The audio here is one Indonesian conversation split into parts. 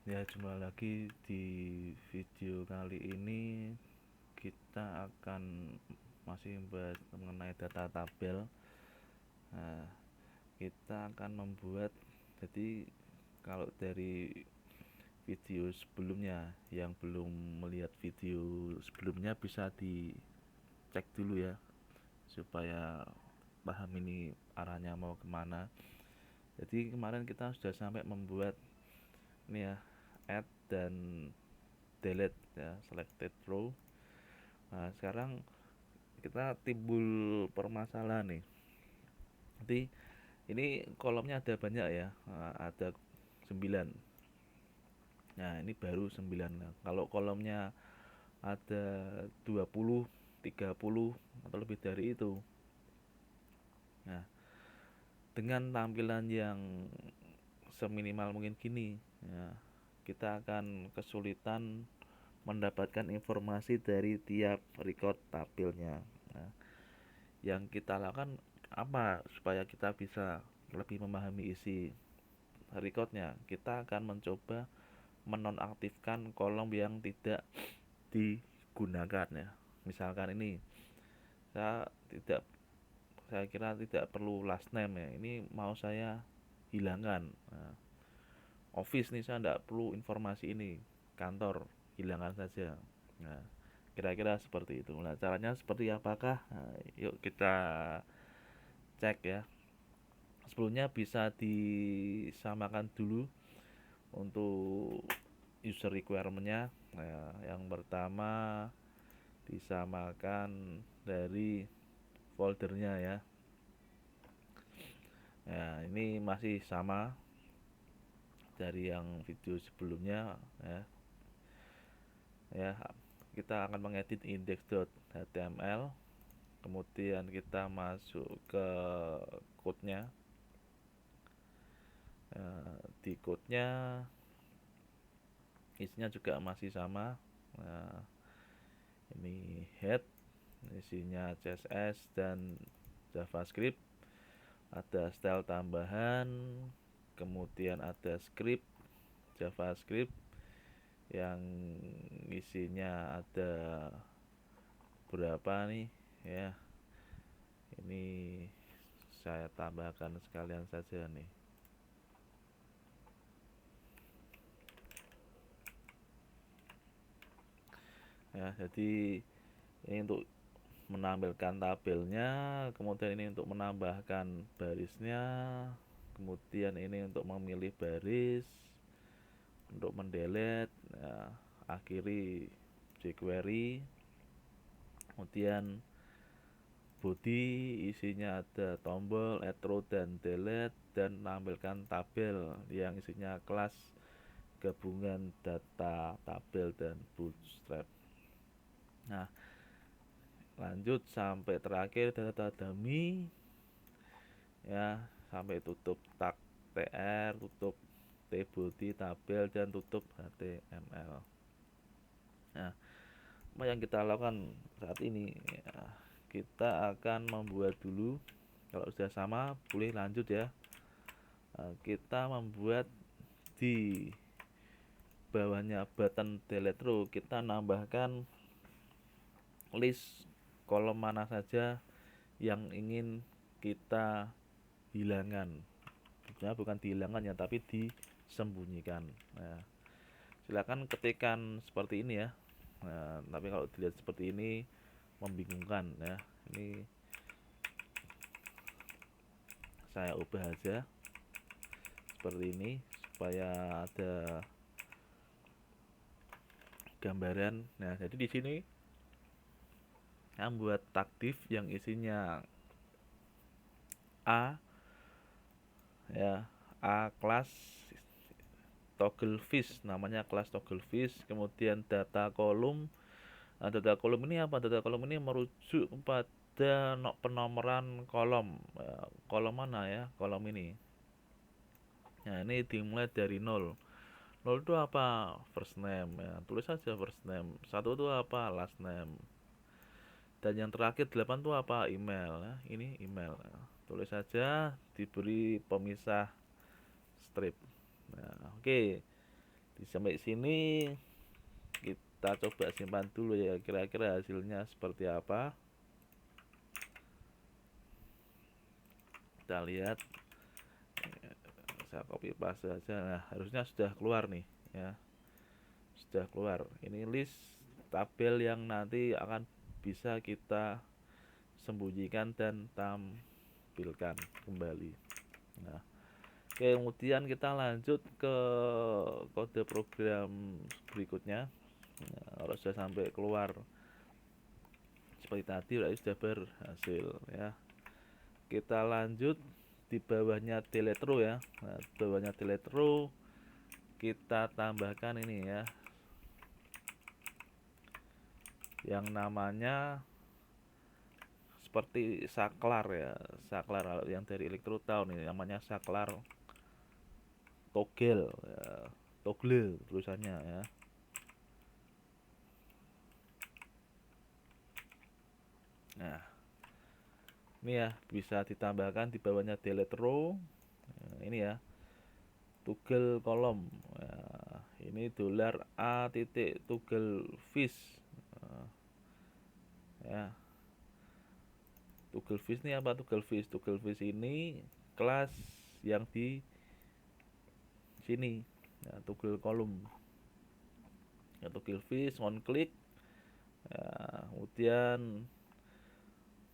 Ya, jumpa lagi di video kali ini kita akan masih membahas mengenai data tabel. Nah, kita akan membuat, jadi kalau dari video sebelumnya yang belum melihat video sebelumnya bisa dicek dulu ya, supaya paham ini arahnya mau kemana. Jadi kemarin kita sudah sampai membuat ini ya, add dan delete ya, selected row. Nah, sekarang kita timbul permasalahan nih. Jadi ini kolomnya ada banyak ya. Nah, ada 9. Nah, ini baru 9. Nah, kalau kolomnya ada 20, 30 atau lebih dari itu. Nah, dengan tampilan yang seminimal mungkin gini, ya, kita akan kesulitan mendapatkan informasi dari tiap record tabelnya. Nah, yang kita lakukan apa supaya kita bisa lebih memahami isi recordnya? Kita akan mencoba menonaktifkan kolom yang tidak digunakan ya. Misalkan ini saya tidak saya kira tidak perlu last name ya. Ini mau saya hilangkan. Nah, office nih saya tidak perlu informasi ini. Kantor hilangkan saja. Nah, kira-kira seperti itu. Nah, caranya seperti apakah? Nah, yuk kita cek ya. Sebelumnya bisa disamakan dulu untuk user requirement-nya. Nah, yang pertama disamakan dari foldernya ya. Nah, ini masih sama dari yang video sebelumnya ya. Ya, kita akan mengedit index.html, kemudian kita masuk ke code-nya. Di code-nya isinya juga masih sama. Nah, ini head, isinya CSS dan JavaScript. Ada style tambahan, kemudian ada script JavaScript yang isinya ada berapa nih ya. Ini saya tambahkan sekalian saja nih ya. Jadi ini untuk menampilkan tabelnya, kemudian ini untuk menambahkan barisnya, kemudian ini untuk memilih baris, untuk mendelete ya, akhiri jQuery, kemudian body isinya ada tombol add row dan delete, dan menampilkan tabel yang isinya kelas gabungan data tabel dan bootstrap. Nah, lanjut sampai terakhir data dummy ya, sampai tutup tag tr, tutup tbody tabel, dan tutup html. Nah, apa yang kita lakukan saat ini ya, kita akan membuat dulu. Kalau sudah sama boleh lanjut ya. Nah, kita membuat di bawahnya button delete row, kita nambahkan list kolom mana saja yang ingin kita hilangkan. Sebenarnya bukan dihilangkan ya, tapi disembunyikan. Nah, silakan ketikkan seperti ini ya. Nah, tapi kalau dilihat seperti ini membingungkan ya. Ini saya ubah aja seperti ini supaya ada gambaran. Nah, jadi di sini saya membuat tag div yang isinya A ya, A kelas toggle fish, namanya kelas toggle fish, kemudian data kolom. Nah, data kolom ini apa? Data kolom ini merujuk pada penomoran kolom. Ya, kolom mana ya? Kolom ini. Nah, ini dimulai dari 0. 0 itu apa? First name ya. Tulis saja first name. 1 itu apa? Last name. Dan yang terakhir 8 itu apa? Email ya. Ini email. Ya, tulis saja, diberi pemisah strip. Nah, oke. Sampai sini kita coba simpan dulu ya, kira-kira hasilnya seperti apa. Kita lihat, saya copy paste saja. Nah, harusnya sudah keluar nih ya, sudah keluar. Ini list tabel yang nanti akan bisa kita sembunyikan dan tampilkan kembali. Nah, kemudian kita lanjut ke kode program berikutnya. Nah, kalau sudah sampai keluar seperti tadi berarti sudah berhasil ya. Kita lanjut di bawahnya delete row ya. Nah, di bawahnya delete row kita tambahkan ini ya, yang namanya seperti saklar ya, saklar yang dari Elektrotown ini namanya saklar toggle ya, toggle tulisannya ya. Nah, ini ya bisa ditambahkan di bawahnya delete row. Nah, ini ya, toggle kolom. Nah, ini $a titik toggle fish. Nah, ya, toggle fish ini apa? Toggle fish ini kelas yang di sini ya, toggle kolom ya, toggle fish on click ya, kemudian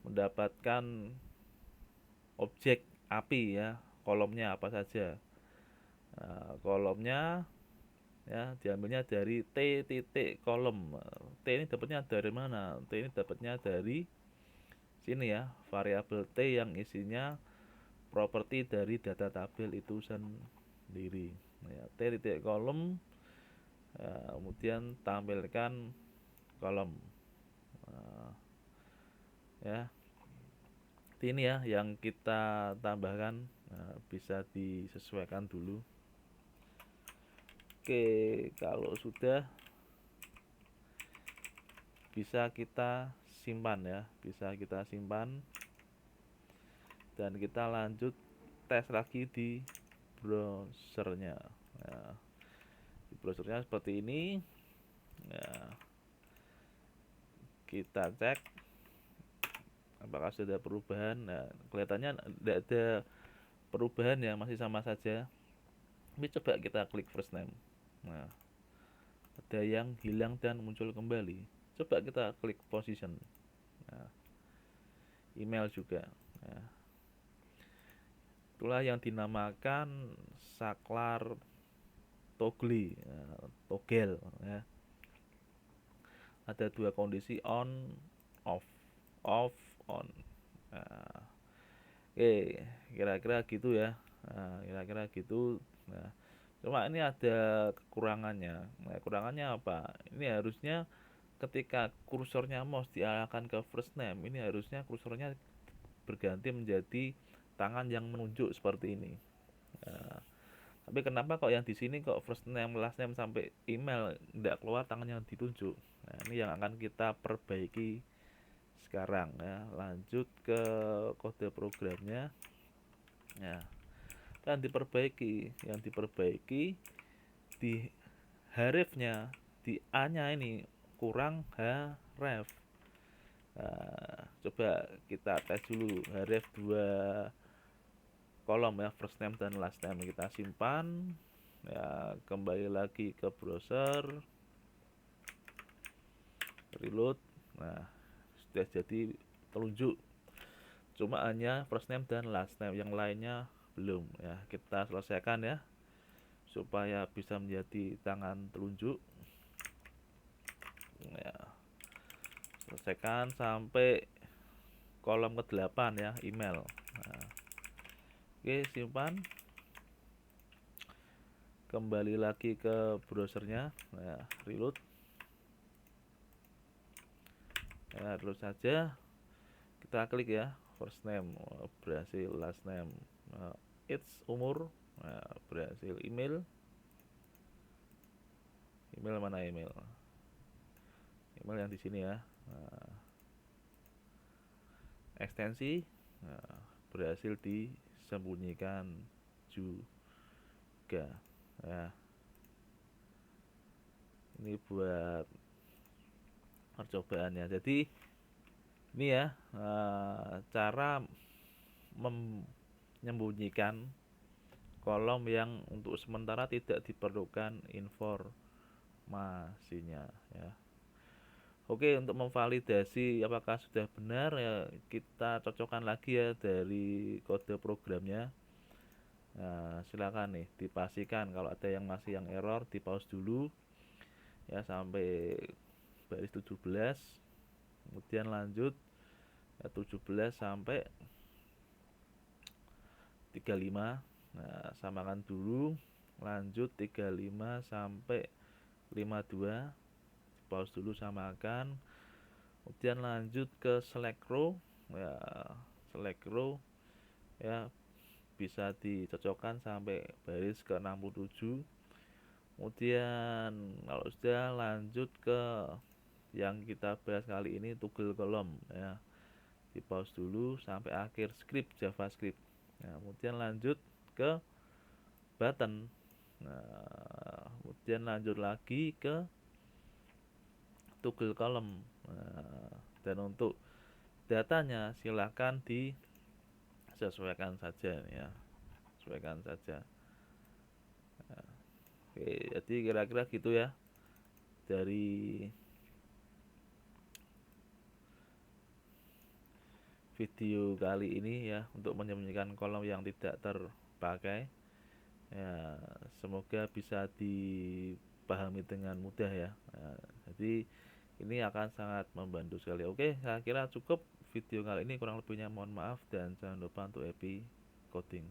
mendapatkan objek API ya, kolomnya apa saja. Nah, kolomnya ya diambilnya dari t titik kolom. T ini dapatnya dari mana? T ini dapatnya dari sini ya, variabel t yang isinya properti dari data tabel itu sendiri. Nah, ya, t titik kolom ya, kemudian tampilkan kolom. Nah, ya, ini ya yang kita tambahkan. Nah, bisa disesuaikan dulu. Oke, kalau sudah bisa kita simpan ya, bisa kita simpan dan kita lanjut tes lagi di browsernya ya, di browsernya seperti ini ya, kita cek apakah sudah ada perubahan. Nah, kelihatannya tidak ada perubahan ya, masih sama saja. Tapi coba kita klik first name. Nah, ada yang hilang dan muncul kembali. Coba kita klik position. Nah, email juga. Nah, itulah yang dinamakan saklar toggle ya, toggle ya. Ada dua kondisi, on off, off on. Nah, oke, kira-kira gitu ya. Nah, kira-kira gitu. Nah, cuma ini ada kekurangannya. Nah, kekurangannya apa? Ini harusnya ketika kursornya mouse diarahkan ke first name, ini harusnya kursornya berganti menjadi tangan yang menunjuk seperti ini. Nah, tapi kenapa kok yang di sini kok first name, last name sampai email tidak keluar tangan yang ditunjuk? Nah, ini yang akan kita perbaiki sekarang ya. Lanjut ke kode programnya. Ya, dan diperbaiki. Yang diperbaiki di hrefnya, di A-nya ini kurang href. Nah, coba kita tes dulu href 2 kolom ya, first name dan last name. Kita simpan ya, kembali lagi ke browser, reload. Nah, sudah jadi telunjuk, cuma hanya first name dan last name, yang lainnya belum ya. Kita selesaikan ya supaya bisa menjadi tangan telunjuk ya. Selesaikan sampai kolom ke-8 ya, email. Nah, oke, simpan, kembali lagi ke browsernya ya, reload ya, reload saja. Kita klik ya, first name berhasil, last name it's umur berhasil, email mana email yang di sini ya. Ekstensi berhasil disembunyikan juga ya. Ini buat percobaannya. Jadi ini ya cara menyembunyikan kolom yang untuk sementara tidak diperlukan informasinya ya. Oke, untuk memvalidasi apakah sudah benar ya kita cocokkan lagi ya dari kode programnya. Nah, silakan nih dipastikan kalau ada yang masih yang error di pause dulu ya sampai baris 17, kemudian lanjut ya 17 sampai 35. Nah, samakan dulu, lanjut 35 sampai 52, pause dulu samakan, kemudian lanjut ke select row ya, select row ya bisa dicocokkan sampai baris ke 67. Kemudian kalau sudah lanjut ke yang kita bahas kali ini toggle kolom ya, di pause dulu sampai akhir script JavaScript. Nah, kemudian lanjut ke button. Nah, kemudian lanjut lagi ke toggle column. Nah, dan untuk datanya silahkan disesuaikan saja ya, sesuaikan saja. Nah, oke, jadi kira-kira gitu ya dari video kali ini ya untuk menyembunyikan kolom yang tidak terpakai ya, semoga bisa dipahami dengan mudah ya. Nah, jadi ini akan sangat membantu sekali. Oke, saya kira cukup video kali ini, kurang lebihnya mohon maaf dan jangan lupa untuk happy coding.